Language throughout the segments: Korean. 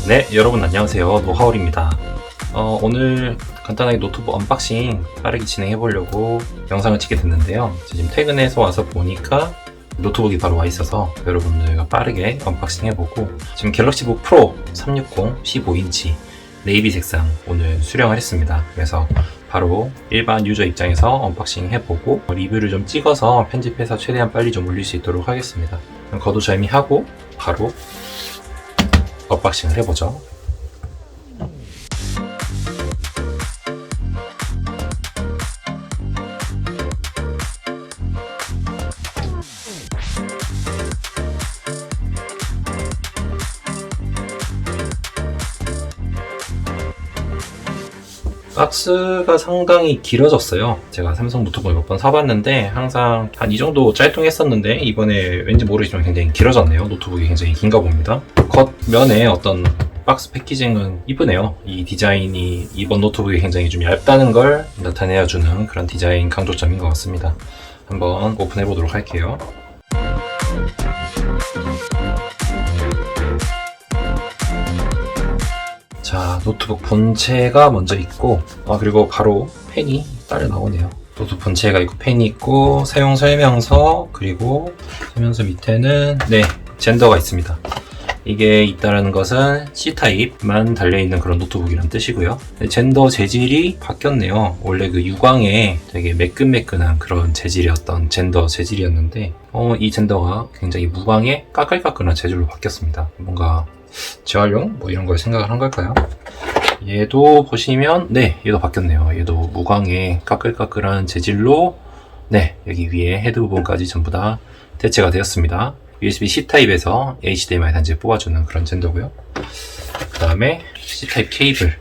네, 여러분 안녕하세요. 노하울입니다. 오늘 간단하게 노트북 언박싱 빠르게 진행해 보려고 영상을 찍게 됐는데요. 지금 퇴근해서 와서 보니까 노트북이 바로 와 있어서 여러분들과 빠르게 언박싱 해보고, 지금 갤럭시북 프로 360 15인치 네이비 색상 오늘 수령을 했습니다. 그래서 바로 일반 유저 입장에서 언박싱 해보고 리뷰를 좀 찍어서 편집해서 최대한 빨리 좀 올릴 수 있도록 하겠습니다. 그럼 거두절미하고 바로 언박싱을 해보죠. 박스가 상당히 길어졌어요. 제가 삼성 노트북을 몇 번 사봤는데 항상 한 이 정도 짤뚱했었는데 이번에 왠지 모르지만 굉장히 길어졌네요. 노트북이 굉장히 긴가 봅니다. 겉면에 어떤 박스 패키징은 이쁘네요. 이 디자인이 이번 노트북이 굉장히 좀 얇다는 걸 나타내어주는 그런 디자인 강조점인 것 같습니다. 한번 오픈해 보도록 할게요. 자, 노트북 본체가 먼저 있고, 그리고 바로 펜이 따로 나오네요. 노트북 본체가 있고 펜이 있고 사용 설명서, 그리고 설명서 밑에는 젠더가 있습니다. 이게 있다라는 것은 C타입만 달려있는 그런 노트북이란 뜻이고요. 젠더 재질이 바뀌었네요. 원래 그 유광에 되게 매끈매끈한 그런 재질이었던 젠더 재질이었는데 이 젠더가 굉장히 무광에 까끌까끌한 재질로 바뀌었습니다. 뭔가 재활용? 뭐 이런 걸 생각을 한 걸까요? 얘도 보시면 얘도 바뀌었네요. 얘도 무광에 까끌까끌한 재질로 여기 위에 헤드 부분까지 전부 다 대체가 되었습니다. USB-C 타입에서 HDMI 단지를 뽑아주는 그런 젠더고요. 그 다음에 C 타입 케이블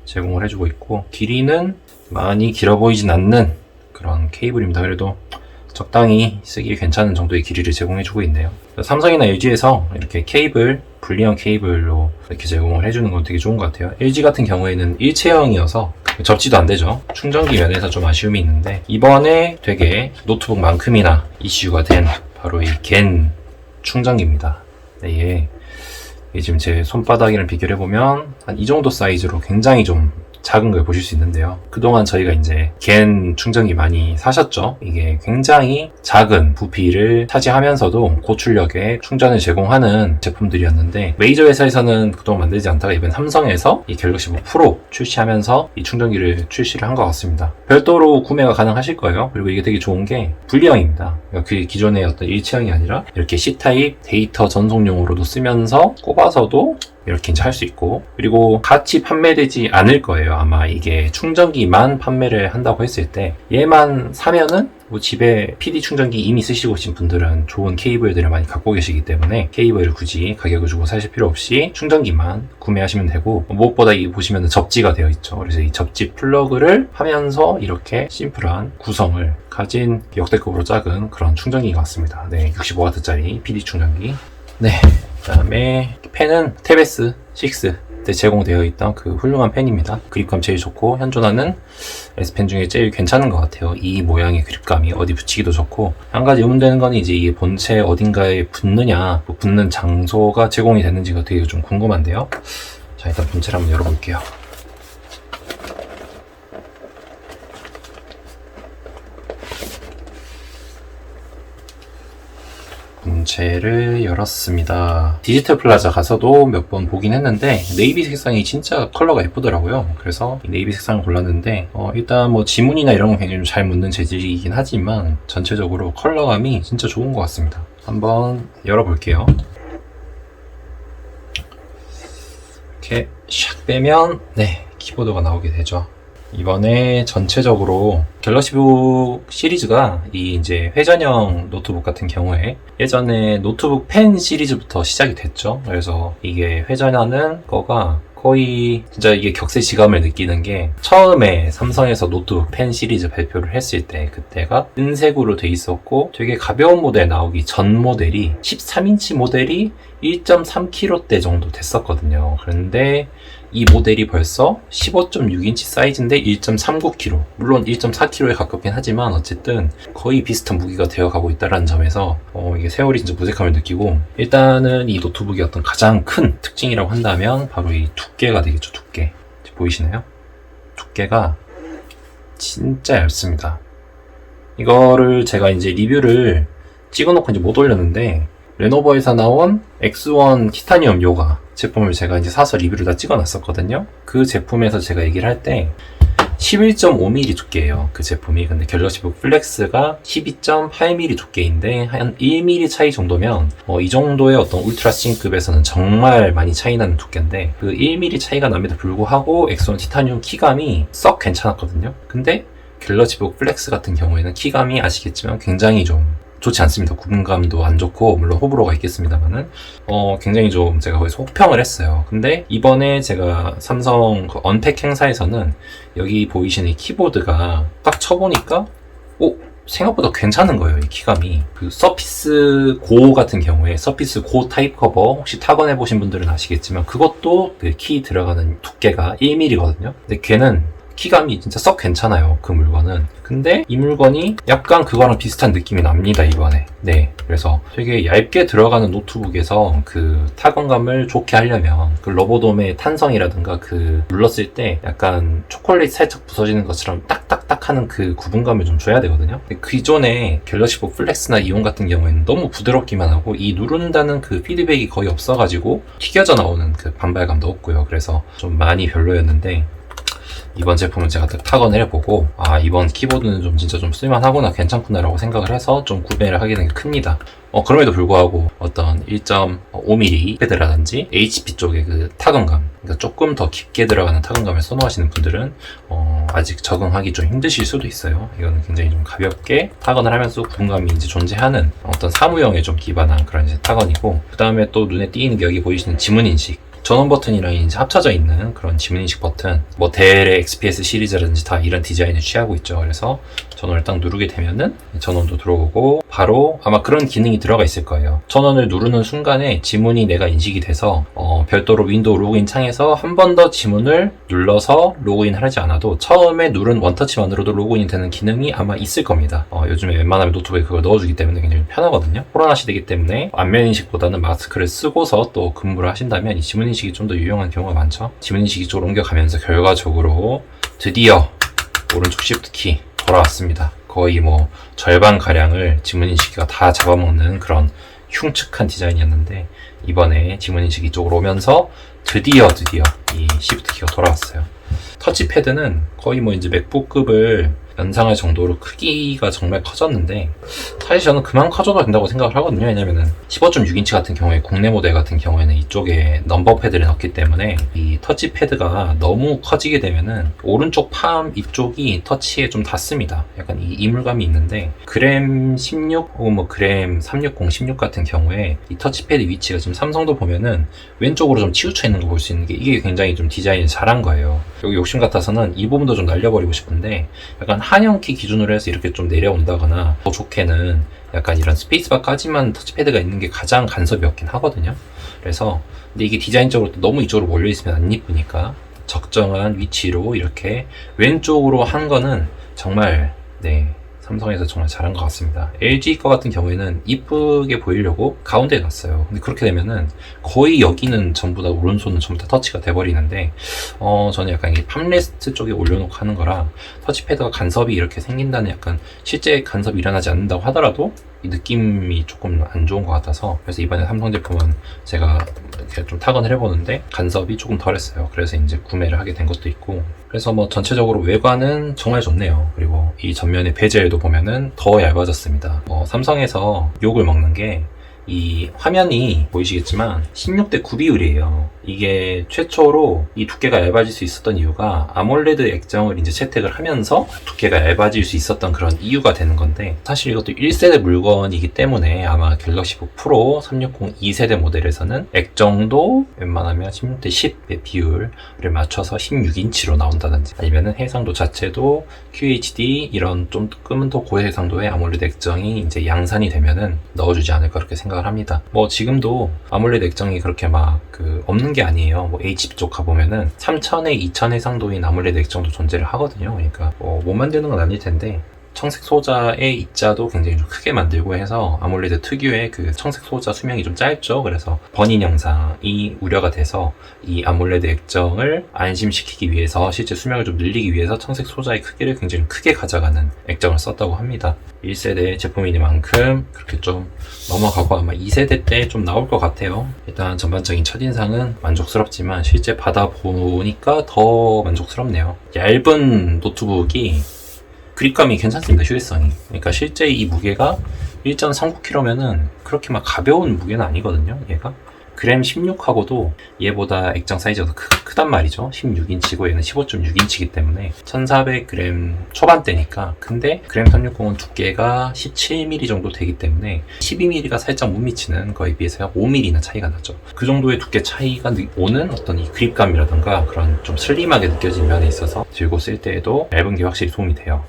제공을 해주고 있고, 길이는 많이 길어 보이진 않는 그런 케이블입니다. 그래도 적당히 쓰기 괜찮은 정도의 길이를 제공해주고 있네요. 삼성이나 LG에서 이렇게 케이블, 분리형 케이블로 이렇게 제공을 해주는 건 되게 좋은 것 같아요. LG 같은 경우에는 일체형이어서 접지도 안 되죠. 충전기 면에서 좀 아쉬움이 있는데, 이번에 되게 노트북만큼이나 이슈가 된 바로 이 겐 충전기입니다. 이게 지금 제 손바닥이랑 비교를 해보면 한 이 정도 사이즈로 굉장히 좀 작은 걸 보실 수 있는데요. 그동안 저희가 이제 겐 충전기 많이 사셨죠? 이게 굉장히 작은 부피를 차지하면서도 고출력의 충전을 제공하는 제품들이었는데, 메이저 회사에서는 그동안 만들지 않다가 이번 삼성에서 이 갤럭시북 프로 출시하면서 이 충전기를 출시를 한 것 같습니다. 별도로 구매가 가능하실 거예요. 그리고 이게 되게 좋은 게 분리형입니다. 그러니까 그 기존의 어떤 일체형이 아니라 이렇게 C타입 데이터 전송용으로도 쓰면서 꼽아서도 이렇게 이제 할 수 있고, 그리고 같이 판매되지 않을 거예요. 아마 이게 충전기만 판매를 한다고 했을 때, 얘만 사면은 뭐 집에 PD 충전기 이미 쓰시고 계신 분들은 좋은 케이블들을 많이 갖고 계시기 때문에 케이블을 굳이 가격을 주고 사실 필요 없이 충전기만 구매하시면 되고, 무엇보다 이 보시면 접지가 되어 있죠. 그래서 이 접지 플러그를 하면서 이렇게 심플한 구성을 가진 역대급으로 작은 그런 충전기 같습니다. 65W짜리 PD 충전기. 그 다음에 펜은 탭S 6 때 제공되어 있던 그 훌륭한 펜입니다. 그립감 제일 좋고, 현존하는 S펜 중에 제일 괜찮은 것 같아요. 이 모양의 그립감이 어디 붙이기도 좋고, 한 가지 의문되는 건 이제 이게 본체 어딘가에 붙느냐, 뭐 붙는 장소가 제공이 됐는지가 되게 좀 궁금한데요. 자, 일단 본체를 한번 열어볼게요. 본체를 열었습니다. 디지털 플라자 가서도 몇 번 보긴 했는데 네이비 색상이 진짜 컬러가 예쁘더라고요. 그래서 이 네이비 색상을 골랐는데 일단 뭐 지문이나 이런 건 굉장히 잘 묻는 재질이긴 하지만 전체적으로 컬러감이 진짜 좋은 것 같습니다. 한번 열어볼게요. 이렇게 샥 빼면 키보드가 나오게 되죠. 이번에 전체적으로 갤럭시북 시리즈가 이 이제 회전형 노트북 같은 경우에 예전에 노트북 펜 시리즈부터 시작이 됐죠. 그래서 이게 회전하는 거가 거의 진짜 이게 격세지감을 느끼는 게, 처음에 삼성에서 노트북 펜 시리즈 발표를 했을 때 그때가 은색으로 돼 있었고 되게 가벼운 모델 나오기 전 모델이 13인치 모델이 1.3kg대 정도 됐었거든요. 그런데 이 모델이 벌써 15.6인치 사이즈인데 1.39kg, 물론 1.4kg에 가깝긴 하지만 어쨌든 거의 비슷한 무게가 되어가고 있다는 점에서 이게 세월이 진짜 무색함을 느끼고, 일단은 이 노트북의 어떤 가장 큰 특징이라고 한다면 바로 이 두께가 되겠죠. 두께 보이시나요? 두께가 진짜 얇습니다. 이거를 제가 이제 리뷰를 찍어놓고 이제 못 올렸는데, 레노버에서 나온 X1 티타늄 요가 제품을 제가 이제 사서 리뷰를 다 찍어놨었거든요. 그 제품에서 제가 얘기를 할 때 11.5mm 두께예요, 그 제품이. 근데 갤럭시북 플렉스가 12.8mm 두께인데 한 1mm 차이 정도면 이 정도의 어떤 울트라 C급에서는 정말 많이 차이 나는 두께인데, 그 1mm 차이가 남에도 불구하고 X1 티타늄 키감이 썩 괜찮았거든요. 근데 갤럭시북 플렉스 같은 경우에는 키감이 아시겠지만 굉장히 좀 좋지 않습니다. 구분감도 안 좋고, 물론 호불호가 있겠습니다만은 굉장히 좀 제가 거기서 혹평을 했어요. 근데 이번에 제가 삼성 그 언팩 행사에서는 여기 보이시는 이 키보드가 딱 쳐보니까 생각보다 괜찮은 거예요, 이 키감이. 그 서피스 고 같은 경우에, 서피스 고 타입 커버 혹시 타건해 보신 분들은 아시겠지만 그것도 그 키 들어가는 두께가 1mm거든요. 근데 걔는 키감이 진짜 썩 괜찮아요, 그 물건은. 근데 이 물건이 약간 그거랑 비슷한 느낌이 납니다, 이번에. 네, 그래서 되게 얇게 들어가는 노트북에서 그 타건감을 좋게 하려면 그 러버돔의 탄성이라든가 그 눌렀을 때 약간 초콜릿 살짝 부서지는 것처럼 딱딱딱 하는 그 구분감을 좀 줘야 되거든요. 기존에 갤럭시북 플렉스나 이온 같은 경우에는 너무 부드럽기만 하고 이 누른다는 그 피드백이 거의 없어가지고 튀겨져 나오는 그 반발감도 없고요. 그래서 좀 많이 별로였는데, 이번 제품은 제가 딱 타건을 해보고 이번 키보드는 좀 진짜 좀 쓸만하구나, 괜찮구나 라고 생각을 해서 좀 구매를 하게 된 게 큽니다. 그럼에도 불구하고 어떤 1.5mm 패드라든지 HP 쪽의 그 타건감, 그러니까 조금 더 깊게 들어가는 타건감을 선호하시는 분들은 아직 적응하기 좀 힘드실 수도 있어요. 이거는 굉장히 좀 가볍게 타건을 하면서 구분감이 이제 존재하는 어떤 사무용에 좀 기반한 그런 이제 타건이고, 그 다음에 또 눈에 띄는 게 여기 보이시는 지문인식, 전원 버튼이랑 이제 합쳐져 있는 그런 지문인식 버튼, 뭐 델의 XPS 시리즈라든지 다 이런 디자인을 취하고 있죠. 그래서 전원을 딱 누르게 되면은 전원도 들어오고, 바로 아마 그런 기능이 들어가 있을 거예요. 전원을 누르는 순간에 지문이 내가 인식이 돼서 별도로 윈도우 로그인 창에서 한 번 더 지문을 눌러서 로그인 하지 않아도 처음에 누른 원터치만으로도 로그인이 되는 기능이 아마 있을 겁니다. 요즘에 웬만하면 노트북에 그걸 넣어주기 때문에 굉장히 편하거든요. 코로나 시대이기 때문에 안면 인식보다는 마스크를 쓰고서 또 근무를 하신다면 이 지문 인식이 좀 더 유용한 경우가 많죠. 지문 인식이 쪽으로 옮겨가면서 결과적으로 드디어 오른쪽 시프트 키 돌아왔습니다. 거의 뭐 절반 가량을 지문 인식기가 다 잡아먹는 그런 흉측한 디자인이었는데, 이번에 지문 인식이 쪽으로 오면서 드디어 이 시프트 키가 돌아왔어요. 터치패드는 거의 뭐 이제 맥북급을 연상할 정도로 크기가 정말 커졌는데, 사실 저는 그만 커져도 된다고 생각을 하거든요. 왜냐면은 15.6인치 같은 경우에, 국내 모델 같은 경우에는 이쪽에 넘버 패드를 넣기 때문에 이 터치 패드가 너무 커지게 되면은 오른쪽 palm 이쪽이 터치에 좀 닿습니다. 약간 이 이물감이 있는데, 그램 16 혹은 뭐 그램 360, 16 같은 경우에 이 터치 패드 위치가 지금 삼성도 보면은 왼쪽으로 좀 치우쳐 있는 거 볼 수 있는 게, 이게 굉장히 좀 디자인이 잘한 거예요. 여기 욕심 같아서는 이 부분도 좀 날려버리고 싶은데, 약간 한영키 기준으로 해서 이렇게 좀 내려온다거나, 더 좋게는 약간 이런 스페이스바까지만 터치패드가 있는 게 가장 간섭이 없긴 하거든요. 그래서 근데 이게 디자인적으로 너무 이쪽으로 몰려있으면 안 이쁘니까 적정한 위치로 이렇게 왼쪽으로 한 거는 정말 삼성에서 정말 잘한 것 같습니다. LG 거 같은 경우에는 이쁘게 보이려고 가운데에 놨어요. 근데 그렇게 되면은 거의 여기는 전부 다, 오른손은 전부 다 터치가 돼버리는데, 저는 약간 이 팜레스트 쪽에 올려놓고 하는 거라 터치패드가 간섭이 이렇게 생긴다는, 약간 실제 간섭이 일어나지 않는다고 하더라도 이 느낌이 조금 안 좋은 것 같아서, 그래서 이번에 삼성 제품은 제가 이렇게 좀 타건을 해보는데 간섭이 조금 덜했어요. 그래서 이제 구매를 하게 된 것도 있고, 그래서 뭐 전체적으로 외관은 정말 좋네요. 그리고 이 전면의 베젤도 보면은 더 얇아졌습니다. 삼성에서 욕을 먹는 게, 이 화면이 보이시겠지만 16대 9 비율이에요. 이게 최초로 이 두께가 얇아질 수 있었던 이유가 아몰레드 액정을 이제 채택을 하면서 두께가 얇아질 수 있었던 그런 이유가 되는 건데, 사실 이것도 1세대 물건이기 때문에 아마 갤럭시북 프로 360 2세대 모델에서는 액정도 웬만하면 16대 10의 비율을 맞춰서 16인치로 나온다든지, 아니면은 해상도 자체도 QHD 이런 좀 조금은 더 고해상도의 아몰레드 액정이 이제 양산이 되면은 넣어주지 않을까 그렇게 생각 생각을 합니다. 뭐 지금도 아몰레드 액정이 그렇게 막 없는 게 아니에요. 뭐 HP 쪽 가보면은 3000에 2000 해상도인 아몰레드 액정도 존재를 하거든요. 그러니까 못 만드는 건 아닐 텐데 청색 소자의 입자도 굉장히 좀 크게 만들고 해서 아몰레드 특유의 그 청색 소자 수명이 좀 짧죠. 그래서 버닝 현상이 우려가 돼서 이 아몰레드 액정을 안심시키기 위해서 실제 수명을 좀 늘리기 위해서 청색 소자의 크기를 굉장히 크게 가져가는 액정을 썼다고 합니다. 1세대 제품이니만큼 그렇게 좀 넘어가고 아마 2세대 때 좀 나올 것 같아요. 일단 전반적인 첫인상은 만족스럽지만 실제 받아보니까 더 만족스럽네요. 얇은 노트북이 그립감이 괜찮습니다. 휴대성이. 그러니까 실제 이 무게가 1.39kg면은 그렇게 막 가벼운 무게는 아니거든요. 얘가 그램 16하고도 얘보다 액정 사이즈가 더 크단 말이죠. 16인치고 얘는 15.6인치이기 때문에 1400g 초반대니까. 근데 그램 360은 두께가 17mm 정도 되기 때문에 12mm가 살짝 못 미치는 거에 비해서 5mm나 차이가 나죠. 그 정도의 두께 차이가 오는 어떤 이 그립감이라던가 그런 좀 슬림하게 느껴진 면에 있어서 들고 쓸 때에도 얇은 게 확실히 도움이 돼요.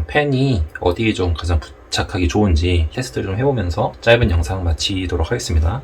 펜이 어디에 좀 가장 부착하기 좋은지 테스트를 좀 해보면서 짧은 영상 마치도록 하겠습니다.